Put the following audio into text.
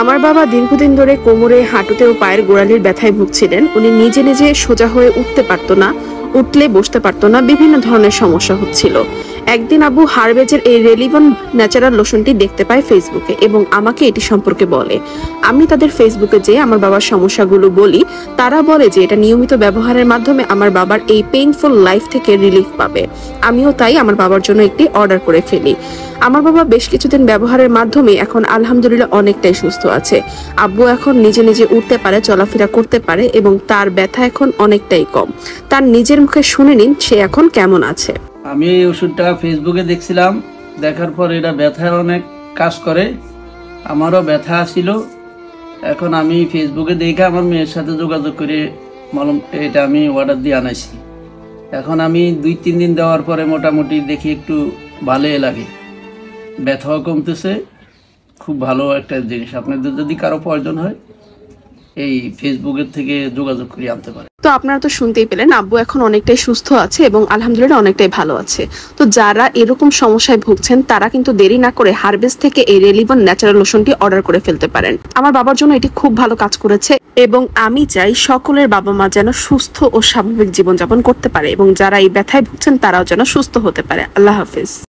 আমার বাবা দীর্ঘদিন ধরে কোমরে, হাঁটুতে ও পায়ের গোড়ালির ব্যথায় ভুগছিলেন। উনি নিজে নিজে সোজা হয়ে উঠতে পারতো না, উঠলে বসতে পারতো না, বিভিন্ন ধরনের সমস্যা হচ্ছিল। একদিন আব্বু হার্বেজের এই রেলিভন ন্যাচারাল লোশনটি দেখতে পায় ফেসবুকে এবং আমাকে এটি সম্পর্কে বলে। আমি তাদের ফেসবুকে যেয়ে আমার বাবার সমস্যাগুলো বলি। তারা বলে যে এটা নিয়মিত ব্যবহারের মাধ্যমে আমার বাবার এই পেইনফুল লাইফ থেকে রিলিফ পাবে। আমিও তাই আমার বাবার জন্য একটি অর্ডার করে ফেলি। আমার বাবা বেশ কিছুদিন ব্যবহারের মাধ্যমে এখন আলহামদুলিল্লাহ অনেকটাই সুস্থ আছে। আব্বু এখন নিজে নিজে উঠতে পারে, চলাফেরা করতে পারে এবং তার ব্যথা এখন অনেকটাই কম। তার নিজের মুখে শুনে নিন সে এখন কেমন আছে। আমি এই ওষুধটা ফেসবুকে দেখছিলাম, দেখার পর এটা ব্যথার অনেক কাজ করে। আমারও ব্যথা ছিল। এখন আমি ফেসবুকে দেখে আমার মেয়ের সাথে যোগাযোগ করে মলম এটা আমি অর্ডার দিয়ে আনাইছি। এখন আমি 2-3 দিন দেওয়ার পরে মোটামুটি দেখি একটু ভালোই লাগে, ব্যথাও কমতেছে। খুব ভালো একটা জিনিস। আপনাদের যদি কারো প্রয়োজন হয় এই ফেসবুকের থেকে যোগাযোগ করে আনতে পারে। তো আপনারা তো শুনতেই পেলেন, আব্বু এখন অনেকটাই সুস্থ আছে এবং আলহামদুলিল্লাহ অনেকটাই ভালো আছে। তো যারা এরকম সমস্যায় ভুগছেন তারা কিন্তু দেরি না করে হার্বেজ থেকে এই রেলিভন ন্যাচারাল লোশনটি অর্ডার করে ফেলতে পারেন। আমার বাবার জন্য এটি খুব ভালো কাজ করেছে এবং আমি চাই সকলের বাবা মা যেন সুস্থ ও স্বাভাবিক জীবনযাপন করতে পারে এবং যারা এই ব্যথায় ভুগছেন তারাও যেন সুস্থ হতে পারে। আল্লাহ হাফেজ।